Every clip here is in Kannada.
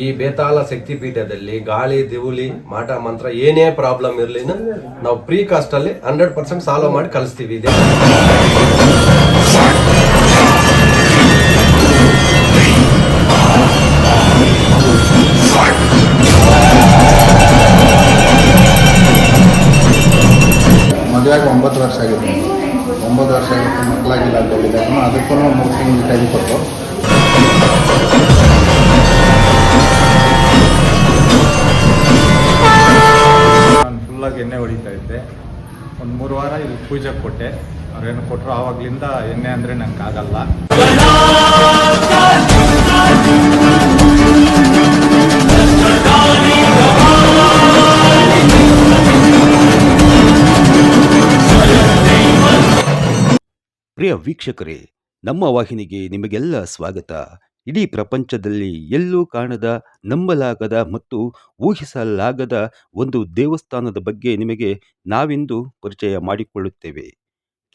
ಈ ಬೇತಾಳ ಶಕ್ತಿ ಪೀಠದಲ್ಲಿ ಗಾಳಿ ದಿವುಲಿ ಮಾಟ ಮಂತ್ರ ಏನೇ ಪ್ರಾಬ್ಲಮ್ ಇರಲಿ ನಾವು ಫ್ರೀ ಕಾಸ್ಟ್ ಅಲ್ಲಿ 100% ಸಾಲ್ವ್ ಮಾಡಿ ಕಳಿಸ್ತೀವಿ. ಇದೆ ಮದುವೆಯಾಗಿ 9 ವರ್ಷ ಆಗಿತ್ತು. 9 ವರ್ಷ ಆಗಿತ್ತು, ಮಕ್ಕಳಾಗಿಲ್ಲ ಅಂತ ಹೇಳಿದೆ. ಅದಕ್ಕೂ 3 ತಿಂಗಳು ಟೈಮ್ ಕೊಟ್ಟು ನಾನು ಫುಲ್ಲಾಗಿ ಎಣ್ಣೆ ಹೊಡಿತಾ ಇದ್ದೆ. ಒಂದು 3 ವಾರ ಇಲ್ಲಿ ಪೂಜೆ ಕೊಟ್ಟೆ. ಅವ್ರೇನು ಕೊಟ್ಟರು ಆವಾಗಲಿಂದ ಎಣ್ಣೆ ಅಂದರೆ ನನಗೆ ಆಗಲ್ಲ. ಪ್ರಿಯ ವೀಕ್ಷಕರೇ, ನಮ್ಮ ವಾಹಿನಿಗೆ ನಿಮಗೆಲ್ಲ ಸ್ವಾಗತ. ಇಡೀ ಪ್ರಪಂಚದಲ್ಲಿ ಎಲ್ಲೂ ಕಾಣದ, ನಂಬಲಾಗದ ಮತ್ತು ಊಹಿಸಲಾಗದ ಒಂದು ದೇವಸ್ಥಾನದ ಬಗ್ಗೆ ನಿಮಗೆ ನಾವಿಂದು ಪರಿಚಯ ಮಾಡಿಕೊಳ್ಳುತ್ತೇವೆ.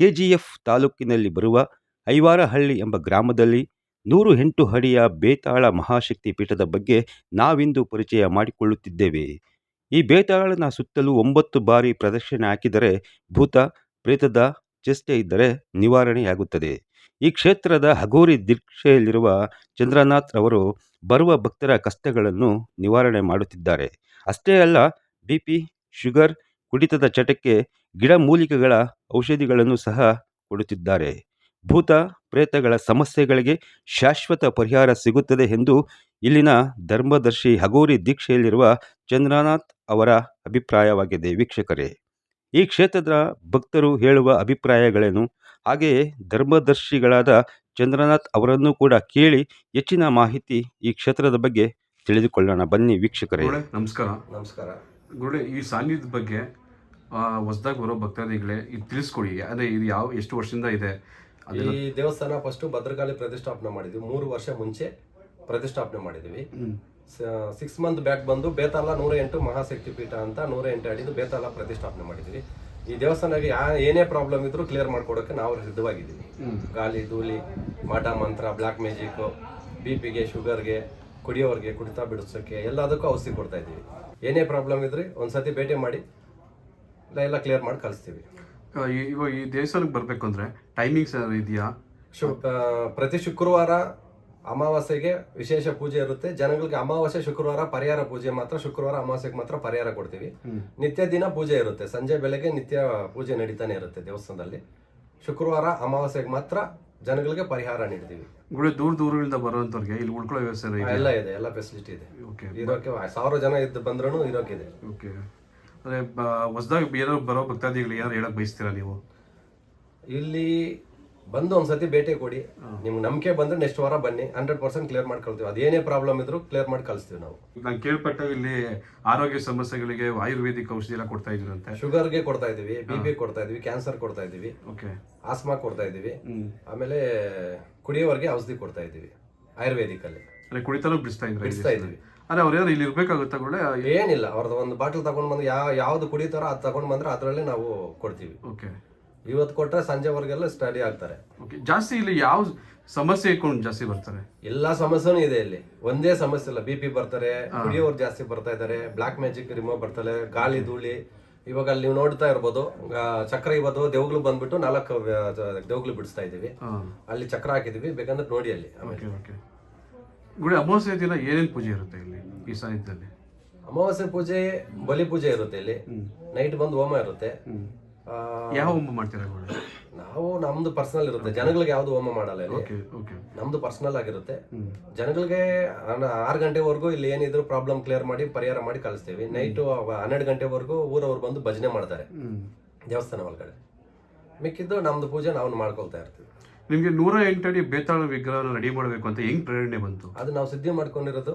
KGF ತಾಲೂಕಿನಲ್ಲಿ ಬರುವ ಐವಾರಹಳ್ಳಿ ಎಂಬ ಗ್ರಾಮದಲ್ಲಿ 108 ಅಡಿಯ ಬೇತಾಳ ಮಹಾಶಕ್ತಿ ಪೀಠದ ಬಗ್ಗೆ ನಾವಿಂದು ಪರಿಚಯ ಮಾಡಿಕೊಳ್ಳುತ್ತಿದ್ದೇವೆ. ಈ ಬೇತಾಳನ ಸುತ್ತಲೂ 9 ಬಾರಿ ಪ್ರದಕ್ಷಿಣೆ ಹಾಕಿದರೆ ಭೂತ ಪ್ರೇತದ ಚೇಷ್ಟೆ ಇದ್ದರೆ ನಿವಾರಣೆಯಾಗುತ್ತದೆ. ಈ ಕ್ಷೇತ್ರದ ಹಗೋರಿ ದೀಕ್ಷೆಯಲ್ಲಿರುವ ಚಂದ್ರನಾಥ್ ಅವರು ಬರುವ ಭಕ್ತರ ಕಷ್ಟಗಳನ್ನು ನಿವಾರಣೆ ಮಾಡುತ್ತಿದ್ದಾರೆ. ಅಷ್ಟೇ ಅಲ್ಲ, BP, ಶುಗರ್, ಕುಡಿತದ ಚಟಕ್ಕೆ ಗಿಡಮೂಲಿಕೆಗಳ ಔಷಧಿಗಳನ್ನು ಸಹ ಕೊಡುತ್ತಿದ್ದಾರೆ. ಭೂತ ಪ್ರೇತಗಳ ಸಮಸ್ಯೆಗಳಿಗೆ ಶಾಶ್ವತ ಪರಿಹಾರ ಸಿಗುತ್ತದೆ ಎಂದು ಇಲ್ಲಿನ ಧರ್ಮದರ್ಶಿ ಹಗೋರಿ ದೀಕ್ಷೆಯಲ್ಲಿರುವ ಚಂದ್ರನಾಥ್ ಅವರ ಅಭಿಪ್ರಾಯವಾಗಿದೆ. ವೀಕ್ಷಕರೇ, ಈ ಕ್ಷೇತ್ರದ ಭಕ್ತರು ಹೇಳುವ ಅಭಿಪ್ರಾಯಗಳೇನು, ಹಾಗೆಯೇ ಧರ್ಮದರ್ಶಿಗಳಾದ ಚಂದ್ರನಾಥ್ ಅವರನ್ನು ಕೂಡ ಕೇಳಿ ಹೆಚ್ಚಿನ ಮಾಹಿತಿ ಈ ಕ್ಷೇತ್ರದ ಬಗ್ಗೆ ತಿಳಿದುಕೊಳ್ಳೋಣ. ಬನ್ನಿ ವೀಕ್ಷಕರೇ. ನಮಸ್ಕಾರ. ನಮಸ್ಕಾರ ಗುರುಡೆ, ಈ ಸಾನ್ನಿಧ್ಯದ ಬಗ್ಗೆ ಹೊಸದಾಗಿ ಬರೋ ಭಕ್ತಾದಿಗಳೇ ಇದು ತಿಳಿಸ್ಕೊಡಿ. ಅದೇ ಇದು ಎಷ್ಟು ವರ್ಷದಿಂದ ಇದೆ? ಈ ದೇವಸ್ಥಾನ ಫಸ್ಟ್ ಭದ್ರಕಾಳಿ ಪ್ರತಿಷ್ಠಾಪನೆ ಮಾಡಿದ್ವಿ. 3 ವರ್ಷ ಮುಂಚೆ ಪ್ರತಿಷ್ಠಾಪನೆ ಮಾಡಿದ್ವಿ. 6 ಮಂತ್ ಬ್ಯಾಕ್ ಬಂದು ಬೇತಾಳ 108 ಮಹಾಶಕ್ತಿ ಪೀಠ ಅಂತ 108 ಅಡಿದು ಬೇತಾಳ ಪ್ರತಿಷ್ಠಾಪನೆ ಮಾಡಿದ್ವಿ. ಈ ದೇವಸ್ಥಾನಕ್ಕೆ ಏನೇ ಪ್ರಾಬ್ಲಮ್ ಇದ್ರೂ ಕ್ಲಿಯರ್ ಮಾಡ್ಕೊಡೋಕೆ ನಾವು ಸಿದ್ಧವಾಗಿದ್ದೀವಿ. ಗಾಳಿ ಧೂಳಿ ಮಾಟ ಮಂತ್ರ, ಬ್ಲ್ಯಾಕ್ ಮ್ಯಾಜಿಕ್, BPಗೆ, ಶುಗರ್ಗೆ, ಕುಡಿಯೋರಿಗೆ ಕುಡಿತಾ ಬಿಡಿಸೋಕ್ಕೆ ಎಲ್ಲದಕ್ಕೂ ಔಷಧಿ ಕೊಡ್ತಾ ಇದ್ದೀವಿ. ಏನೇ ಪ್ರಾಬ್ಲಮ್ ಇದ್ರೆ ಒಂದ್ಸತಿ ಭೇಟಿ ಮಾಡಿ ಎಲ್ಲ ಕ್ಲಿಯರ್ ಮಾಡಿ ಕಳಿಸ್ತೀವಿ. ಇವಾಗ ಈ ದೇವಸ್ಥಾನಕ್ಕೆ ಬರಬೇಕು ಅಂದರೆ ಟೈಮಿಂಗ್ಸ್ ಇದೆಯಾ? ಪ್ರತಿ ಶುಕ್ರವಾರ ಅಮಾವಾಸ್ಯೆಗೆ ವಿಶೇಷ ಪೂಜೆ ಇರುತ್ತೆ. ಜನಗಳಿಗೆ ಅಮಾವಾಸ್ಯೆ ಶುಕ್ರವಾರ ಪರಿಹಾರ ಪೂಜೆ ಮಾತ್ರ, ಶುಕ್ರವಾರ ಅಮಾವಾಸ್ಯೆಗೆ ಮಾತ್ರ ಪರಿಹಾರ ಕೊಡ್ತೀವಿ. ನಿತ್ಯ ದಿನ ಪೂಜೆ ಇರುತ್ತೆ. ಸಂಜೆ ಬೆಳಗ್ಗೆ ನಿತ್ಯ ಪೂಜೆ ನಡೀತಾನೆ ಇರುತ್ತೆ ದೇವಸ್ಥಾನದಲ್ಲಿ. ಶುಕ್ರವಾರ ಅಮಾವಾಸ್ಯೆಗೆ ಮಾತ್ರ ಜನಗಳಿಗೆ ಪರಿಹಾರ ನೀಡ್ತೀವಿ. ದೂರದಿಂದ ಬರುವಂತವ್ರಿಗೆ ಇಲ್ಲಿ ಉಳ್ಕೊಳ್ಳೋ ವ್ಯವಸ್ಥೆ ಎಲ್ಲ ಇದೆ, ಎಲ್ಲ ಫೆಸಿಲಿಟಿ ಇದೆ. ಇರೋಕೆ 1000 ಜನ ಇದ್ದು ಬಂದ್ರೂ ಇರೋಕಿದೆ. ಓಕೆ. ಅದೇ ಹೊಸದಾಗಿ ಏನಾದ್ರು ಬರೋ ಭಕ್ತಾದಿಗಳು ಏನಾದ್ರು ಹೇಳಕ್ ಬಯಸ್ತೀರಾ ನೀವು? ಇಲ್ಲಿ ಬಂದು ಒಂದ್ಸತಿ ಭೇಟಿ ಕೊಡಿ. ನಿಮ್ಗೆ ನಂಬಿಕೆ ಬಂದ್ರೆ ನೆಕ್ಸ್ಟ್ ವಾರ ಬನ್ನಿ, 100% ಕ್ಲಿಯರ್ ಮಾಡಿ ಕಳ್ತೀವಿ. ಅದೇನೇ ಪ್ರಾಬ್ಲಮ್ ಇದ್ರು ಕ್ಲಿಯರ್ ಮಾಡಿ ಕಳಿಸ್ತೀವಿ ನಾವು. ನಾನು ಕೇಳ್ಪಟ್ಟ ಇಲ್ಲಿ ಆರೋಗ್ಯ ಸಮಸ್ಯೆಗಳಿಗೆ ಆಯುರ್ವೇದಿಕ್ ಔಷಧಿ ಎಲ್ಲ ಕೊಡ್ತಾ ಇದ್ರಂತೆ. ಶುಗರ್ಗೆ ಕೊಡ್ತಾ ಇದೀವಿ, BP ಕೊಡ್ತಾ ಇದೀವಿ, ಕ್ಯಾನ್ಸರ್ ಕೊಡ್ತಾ ಇದೀವಿ, ಓಕೆ, ಆಸ್ಮಾ ಕೊಡ್ತಾ ಇದೀವಿ. ಆಮೇಲೆ ಕುಡಿಯೋವರೆಗೆ ಔಷಧಿ ಕೊಡ್ತಾ ಇದೀವಿ ಆಯುರ್ವೇದಿಕ್ ಅಲ್ಲಿ. ಕುಡಿತಾನು ಬಿಡಿಸ್ತಾ ಇದೀವಿ. ಅದೇ ಅವ್ರು ಯಾರು ಇಲ್ಲಿ ಇರ್ಬೇಕಾಗುತ್ತಾ? ಏನಿಲ್ಲ, ಅವ್ರದ್ದು ಒಂದು ಬಾಟಲ್ ತಗೊಂಡ್ ಬಂದು ಯಾವ್ದು ಕುಡಿತಾರೋ ಅದು ತಗೊಂಡ್ ಬಂದ್ರೆ ಅದರಲ್ಲೇ ನಾವು ಕೊಡ್ತೀವಿ. ಓಕೆ. ಇವತ್ತು ಕೊಟ್ರೆ ಸಂಜೆವರೆಗೆಲ್ಲ ಸ್ಟಡಿ ಆಗ್ತಾರೆ. ಜಾಸ್ತಿ ಇಲ್ಲಿ ಯಾವ ಸಮಸ್ಯೆ ಇಟ್ಕೊಂಡು ಜಾಸ್ತಿ ಬರ್ತಾರೆ? ಎಲ್ಲಾ ಸಮಸ್ಯೆನೂ ಇದೆ ಇಲ್ಲಿ, ಒಂದೇ ಸಮಸ್ಯೆ ಇಲ್ಲ. BP ಬರ್ತಾರೆ, ಕುಡಿಯೋರು ಜಾಸ್ತಿ ಬರ್ತಾ ಇದಾರೆ, ಬ್ಲಾಕ್ ಮ್ಯಾಜಿಕ್ ರಿಮೂವ್ ಬರ್ತಾರೆ, ಗಾಳಿ ಧೂಳಿ. ಇವಾಗ ಅಲ್ಲಿ ನೀವು ನೋಡ್ತಾ ಇರ್ಬೋದು, ಚಕ್ರ ಇವತ್ತು ದೇವ್ಗಳು ಬಂದ್ಬಿಟ್ಟು 4 ದೇವ್ಗಳು ಬಿಡಿಸ್ತಾ ಇದೀವಿ. ಅಲ್ಲಿ ಚಕ್ರ ಹಾಕಿದೀವಿ, ಬೇಕಂದ್ರೆ ನೋಡಿ ಅಲ್ಲಿ. ಗುಡಿ ಅಮಾವಾಸ್ಯೆ ದಿನ ಏನೇನು ಪೂಜೆ ಇರುತ್ತೆ ಇಲ್ಲಿ ಈ ಸಾನ್ನಿಧ್ಯದಲ್ಲಿ? ಅಮಾವಾಸ್ಯೆ ಪೂಜೆ, ಬಲಿ ಪೂಜೆ ಇರುತ್ತೆ ಇಲ್ಲಿ. ನೈಟ್ ಬಂದು ಹೋಮ ಇರುತ್ತೆ. ಯಾವ ಹೋಮ ಮಾಡ್ತೀರಾ? ನಾವು ನಮ್ದು ಪರ್ಸನಲ್ ಇರುತ್ತೆ, ಜನಗಳಿಗೆ ಯಾವ್ದು ಹೋಮ ಮಾಡಲ್ಲ ಇಲ್ಲಿ. ನಮ್ದು ಪರ್ಸನಲ್ ಆಗಿರುತ್ತೆ. ಜನಗಳಿಗೆ 6 ಗಂಟೆವರೆಗೂ ಇಲ್ಲಿ ಏನಿದ್ರು ಪ್ರಾಬ್ಲಮ್ ಕ್ಲಿಯರ್ ಮಾಡಿ ಪರಿಹಾರ ಮಾಡಿ ಕಳಿಸ್ತೀವಿ. ನೈಟು 12 ಗಂಟೆವರೆಗೂ ಊರವ್ರು ಬಂದು ಭಜನೆ ಮಾಡ್ತಾರೆ ದೇವಸ್ಥಾನ ಒಳಗಡೆ. ಮಿಕ್ಕಿದ್ದು ನಮ್ದು ಪೂಜೆ ನಾವು ಮಾಡ್ಕೊಳ್ತಾ ಇರ್ತೀವಿ. ನಿಮ್ಗೆ 108 ಅಡಿ ಬೇತಾಳ ವಿಗ್ರಹ ರೆಡಿ ಮಾಡಬೇಕು ಅಂತ ಹೆಂಗ್ ಪ್ರೇರಣೆ ಬಂತು? ಅದು ನಾವು ಸಿದ್ಧಿ ಮಾಡ್ಕೊಂಡಿರೋದು.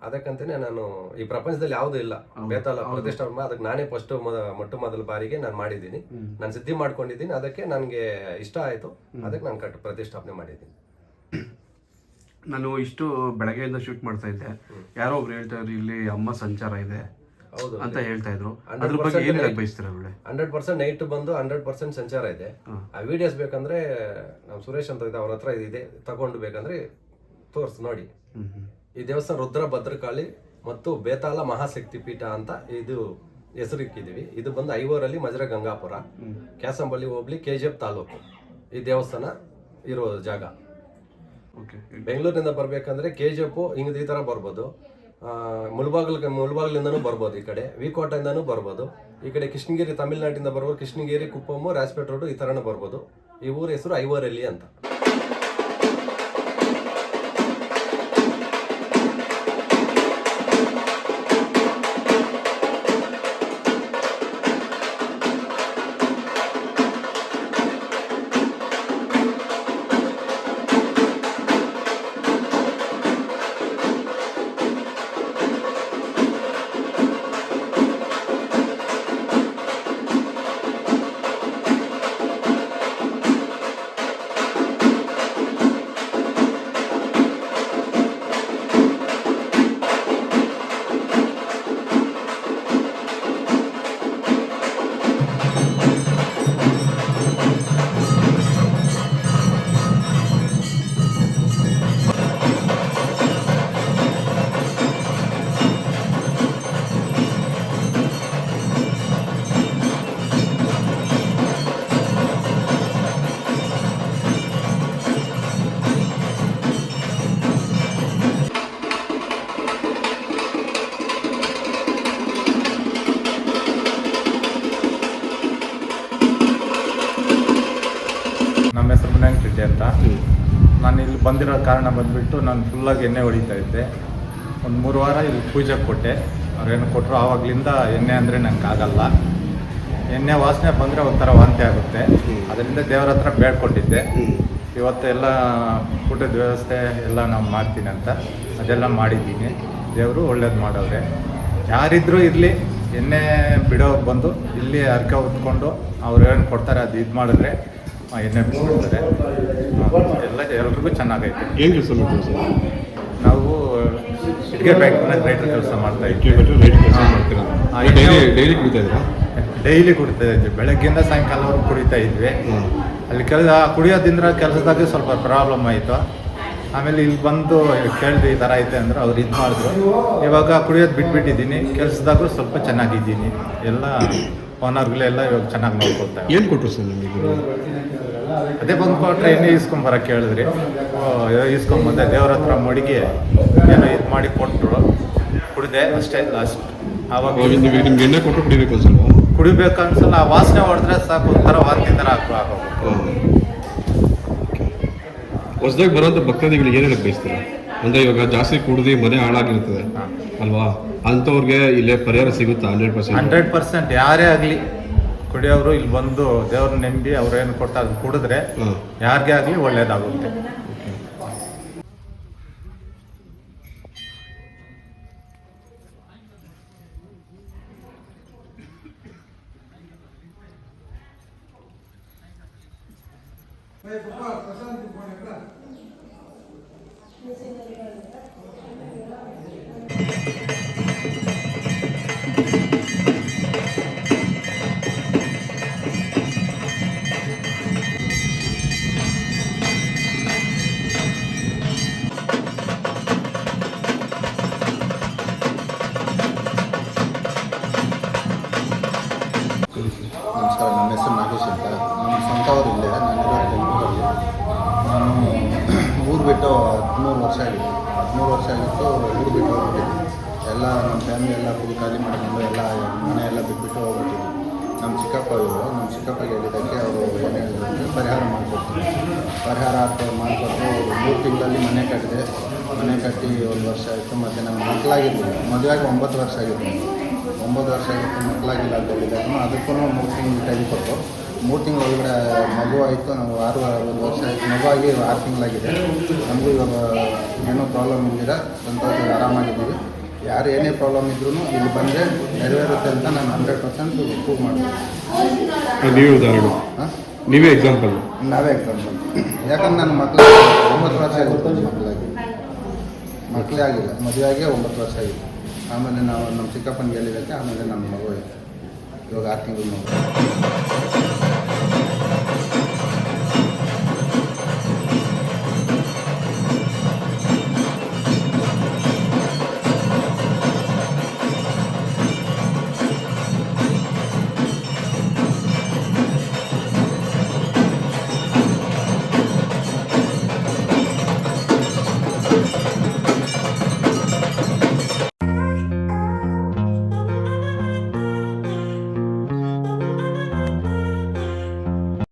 ಅದಕ್ಕಂತಾನೆ ನಾನು ಈ ಪ್ರಪಂಚದಲ್ಲಿ ಯಾವ್ದು ಇಲ್ಲ ಬೇತಾಳ ಪ್ರತಿಷ್ಠಾಪನೆ. ಅದಕ್ಕೆ ನಾನೇ ಫಸ್ಟ್ ಮೊಟ್ಟ ಬಾರಿಗೆ ನಾನು ಮಾಡಿದ್ದೀನಿ. ನಾನು ಸಿದ್ಧಿ ಮಾಡ್ಕೊಂಡಿದ್ದೀನಿ. ಅದಕ್ಕೆ ನನಗೆ ಇಷ್ಟ ಆಯ್ತು, ಅದಕ್ಕೆ ನಾನು ಪ್ರತಿಷ್ಠಾಪನೆ ಮಾಡಿದ್ದೀನಿ. ನಾನು ಇಷ್ಟು ಬೆಳಗ್ಗೆಯಿಂದ ಶೂಟ್ ಮಾಡ್ತಾ ಇದ್ದೆ. ಯಾರೋ ಒಬ್ರು ಹೇಳ್ತಾ ಇದ್ರು ಇಲ್ಲಿ ಅಮ್ಮ ಸಂಚಾರ ಇದೆ ಅಂತ ಹೇಳ್ತಾ ಇದ್ರು. ಅದ್ರ ಬಗ್ಗೆ ಏನ್ ಹೇಳಕ್ ಬಯಸ್ತೀರಾ? 100% ನೈಟ್ ಬಂದು 100% ಸಂಚಾರ ಇದೆ. ಆ ವಿಡಿಯೋಸ್ ಬೇಕಂದ್ರೆ ನಮ್ ಸುರೇಶ್ ಅಂತ ಇದೆ, ಅವ್ರ ಹತ್ರ ಇದೆ, ತಗೊಂಡು ಬೇಕಂದ್ರೆ ತೋರ್ಸ್ ನೋಡಿ. ಈ ದೇವಸ್ಥಾನ ರುದ್ರ ಭದ್ರಕಾಳಿ ಮತ್ತು ಬೇತಾಳ ಮಹಾಶಕ್ತಿ ಪೀಠ ಅಂತ ಇದು ಹೆಸರಿಕ್ಕಿದ್ದೀವಿ. ಇದು ಬಂದು ಐವೂರಲ್ಲಿ ಮಜರ ಗಂಗಾಪುರ, ಕ್ಯಾಸಂಬಳ್ಳಿ ಹೋಬಳಿ, KGF ತಾಲೂಕು ಈ ದೇವಸ್ಥಾನ ಇರೋ ಜಾಗ. ಓಕೆ. ಬೆಂಗಳೂರಿನಿಂದ ಬರ್ಬೇಕಂದ್ರೆ KGF ಹಿಂಗೆ ಈ ಥರ ಬರ್ಬೋದು, ಮುಳಬಾಗಿಲಿಂದನೂ ಬರ್ಬೋದು, ಈ ಕಡೆ ವಿಕೋಟೆಯಿಂದನೂ ಬರ್ಬೋದು, ಈ ಕಡೆ ಕೃಷ್ಣಗಿರಿ ತಮಿಳ್ನಾಡಿಂದ ಬರ್ಬೋದು, ಕೃಷ್ಣಗಿರಿ, ಕುಪ್ಪಮ್ಮು, ರಾಜಪೇಟೆ ರೋಡು ಈ ಥರನೂ ಬರ್ಬೋದು. ಈ ಊರ ಹೆಸರು ಐವೂರಲ್ಲಿ ಅಂತ. ನಮ್ಮ ಹೆಸರು ರೆಡ್ಡಿ ಅಂತ. ನಾನು ಇಲ್ಲಿ ಬಂದಿರೋ ಕಾರಣ ಬಂದುಬಿಟ್ಟು ನಾನು ಫುಲ್ಲಾಗಿ ಎಣ್ಣೆ ಹೊಡಿತಾ ಇದ್ದೆ. ಒಂದು 3 ವಾರ ಇಲ್ಲಿ ಪೂಜೆಗೆ ಕೊಟ್ಟೆ. ಅವ್ರೇನು ಕೊಟ್ಟರು ಆವಾಗಲಿಂದ ಎಣ್ಣೆ ಅಂದರೆ ನನಗೆ ಆಗಲ್ಲ. ಎಣ್ಣೆ ವಾಸನೆ ಬಂದರೆ ಒಂಥರ ವಾಂತಿ ಆಗುತ್ತೆ. ಅದರಿಂದ ದೇವರ ಹತ್ರ ಬೇಡ್ಕೊಂಡಿದ್ದೆ. ಇವತ್ತೆಲ್ಲ ಊಟದ ವ್ಯವಸ್ಥೆ ಎಲ್ಲ ನಾವು ಮಾಡ್ತೀನಿ ಅಂತ ಅದೆಲ್ಲ ಮಾಡಿದ್ದೀನಿ. ದೇವರು ಒಳ್ಳೇದು ಮಾಡವ್ರೆ. ಯಾರಿದ್ರೂ ಇರಲಿ, ಎಣ್ಣೆ ಬಿಡೋರು ಬಂದು ಇಲ್ಲಿ ಅರ್ಕೆ ಹೊತ್ಕೊಂಡು ಅವ್ರು ಏನು ಕೊಡ್ತಾರೆ ಅದು ಇದು ಮಾಡಿದ್ರೆ ಎಣ್ಣೆ ಬಿಡ್ತಾರೆ. ಎಲ್ಲ ಎಲ್ರಿಗೂ ಚೆನ್ನಾಗೈತೆ. ಏನು ಕೆಲಸ ಮಾಡ್ತೀವಿ ಸರ್? ನಾವು ಇಟ್ಟಿಗೆ ಫ್ಯಾಕ್ಟ್ರಿನಾಗ ರೈಟರ್ ಕೆಲಸ ಮಾಡ್ತಾ ಇದ್ವಿ. ಡೈಲಿ ಕುಡಿತಾ ಇದ್ದೀರಾ? ಡೈಲಿ ಕುಡಿತಾ ಇದ್ವಿ. ಬೆಳಗ್ಗಿಂದ ಸಾಯಂಕಾಲವರೆಗೂ ಕುಡಿತಾ ಇದ್ವಿ. ಅಲ್ಲಿ ಕುಡಿಯೋದ್ರಿಂದ ಕೆಲಸದಾಗ ಸ್ವಲ್ಪ ಪ್ರಾಬ್ಲಮ್ ಆಯಿತು. ಆಮೇಲೆ ಇಲ್ಲಿ ಬಂದು ಕೇಳಿದ್ವಿ ಈ ಥರ ಐತೆ ಅಂದ್ರೆ ಅವ್ರು ಇದು ಮಾಡಿದ್ರು. ಇವಾಗ ಕುಡಿಯೋದು ಬಿಟ್ಬಿಟ್ಟಿದ್ದೀನಿ. ಕೆಲಸದಾಗೂ ಸ್ವಲ್ಪ ಚೆನ್ನಾಗಿದ್ದೀನಿ. ಎಲ್ಲ ಓನರ್ಗಳೆಲ್ಲ ಇವಾಗ ಚೆನ್ನಾಗಿ ನೋಡ್ಕೊಳ್ತಾರೆ. ಏನು ಕೊಟ್ಟರು ಸರ್ ನಿಮಗೆ? ಅದೇ ಬಂದು ಕೊಟ್ಟರೆ ಎಣ್ಣೆ ಇಸ್ಕೊಂಬರಕ್ಕೆ ಹೇಳಿದ್ರಿ. ಇಸ್ಕೊಂಬಂದೆ. ದೇವ್ರ ಹತ್ರ ಮಡಿಗೆ ಏನೋ ಇದು ಮಾಡಿ ಕೊಟ್ಟರು. ಕುಡಿದೆ ಅಷ್ಟೇ ಲಾಸ್ಟ್. ಆವಾಗ ನಿಮ್ಗೆ ಎಣ್ಣೆ ಕೊಟ್ಟರು ಕುಡಿಬೇಕು ಅನ್ಸಲ್ವಾ? ಕುಡಿಬೇಕು ಅನ್ಸಲ್ಲ. ಆ ವಾಸನೆ ಹೊಡೆದ್ರೆ ಸಾಕು, ಒಂಥರ ವಾಂತಿ ಥರ ಆಗೋದು. ಹೊಸದಾಗಿ ಬರೋಂಥ ಭಕ್ತಾದಿಗಳಿಗೆ ಏನು ಹೇಳಕ್ಕೆ ಬಯಸ್ತೀರಾ? ಅಂದರೆ ಇವಾಗ ಜಾಸ್ತಿ ಕುಡಿದು ಮನೆ ಹಾಳಾಗಿರ್ತದೆ ಅಲ್ವಾ? ಅಂಥವ್ರಿಗೆ ಇಲ್ಲೇ ಪರಿಹಾರ ಸಿಗುತ್ತಾ? 100% ಯಾರೇ ಆಗಲಿ ಕುಡಿಯೋರು ಇಲ್ಲಿ ಬಂದು ದೇವ್ರನ್ನ ನೆಂಬಿ ಅವ್ರು ಏನು ಕೊಡ್ತಾರೆ ಕುಡಿದ್ರೆ ಯಾರಿಗೇ ಆಗಲಿ ಒಳ್ಳೇದಾಗುತ್ತೆ. ನಮಸ್ಕಾರ, ನನ್ನ ಹೆಸರು ನಾಗೇಶ್ ಅಂತ. ನಮ್ಮ ಸ್ವಂತವರು ಇಲ್ಲೇ, ನಾನಿರೋದು ಬೆಂಗಳೂರಲ್ಲಿ. ನಾನು ಊರು ಬಿಟ್ಟು 13 ವರ್ಷ ಆಗಿತ್ತು. 13 ವರ್ಷ ಆಗಿತ್ತು ಊರು ಬಿಟ್ಟು ಹೋಗ್ಬಿಟ್ಟಿದ್ದೆ. ಎಲ್ಲ ನಮ್ಮ ಫ್ಯಾಮಿಲಿ ಎಲ್ಲ ಫುಲ್ ಖಾಲಿ ಮಾಡ್ಕೊಂಡು ಎಲ್ಲ ಮನೆ ಎಲ್ಲ ಬಿಟ್ಬಿಟ್ಟು ಹೋಗ್ಬಿಟ್ಟಿದ್ವಿ. ನಮ್ಮ ಚಿಕ್ಕಪ್ಪ ಇವರು, ನಮ್ಮ ಚಿಕ್ಕಪ್ಪಗೆ ಹೇಳಿದ್ದಕ್ಕೆ ಅವರು ಏನು ಹೇಳಿದ್ರು, ಪರಿಹಾರ ಮಾಡಿಕೊಡ್ತೀನಿ. ಪರಿಹಾರ ಮಾಡಿಕೊಟ್ಟು 3 ತಿಂಗಳಲ್ಲಿ ಮನೆ ಕಟ್ಟಿದೆ. ಮನೆ ಕಟ್ಟಿ 1 ವರ್ಷ ಆಯಿತು. ಮತ್ತು ನಮ್ಮ ಮಕ್ಕಳಾಗಿರ್ಲಿಲ್ಲ. ಮದುವೆಯಾಗಿ 9 ವರ್ಷ ಆಗಿತ್ತು. 9 ವರ್ಷ ಆಗಿತ್ತು, ಮಕ್ಕಳಾಗಿಲ್ಲ ಅಂತ ಹೇಳಿದಾಗ ಅದಕ್ಕೂ 3 ತಿಂಗಳು ಟೈಮ್ ಕೊಟ್ಟು 3 ತಿಂಗಳ ಒಳಗಡೆ ಮಗು ಆಯಿತು. ನಾವು 1 ವರ್ಷ ಆಯಿತು, ಮಗು ಆಗಿ 6 ತಿಂಗಳಾಗಿದೆ. ನಮಗೂ ಇವಾಗ ಏನೂ ಪ್ರಾಬ್ಲಮ್ ಇಲ್ದಿರ ಸಂತೋಷ ಆರಾಮಾಗಿದ್ದೀವಿ. ಯಾರು ಏನೇ ಪ್ರಾಬ್ಲಮ್ ಇದ್ರೂ ಇಲ್ಲಿ ಬಂದರೆ ನೆರವೇರುತ್ತೆ ಅಂತ ನಾನು 100% ಪ್ರೂವ್ ಮಾಡ್ತೀನಿ. ನೀವೇ ಉದಾಹರಣೆ, ನೀವೇ ಎಕ್ಸಾಂಪಲ್. ನಾವೇ ಎಕ್ಸಾಂಪಲ್. ಯಾಕಂದ್ರೆ ನನ್ನ ಮಕ್ಕಳು 9 ವರ್ಷ ಆಗಿತ್ತು. ಮಕ್ಕಳೇ ಆಗಿಲ್ಲ, ಮದುವೆಯಾಗಿ 9 ವರ್ಷ ಆಗಿತ್ತು. ಆಮೇಲೆ ನಾವು ನಮ್ಮ ಚಿಕ್ಕಪ್ಪನಿಗೆ ಹೇಳಿದ್ದಕ್ಕೆ ಆಮೇಲೆ ನಮ್ಮ ಮಗು ಇವಾಗ 6 ತಿಂಗಳು ಮಗು.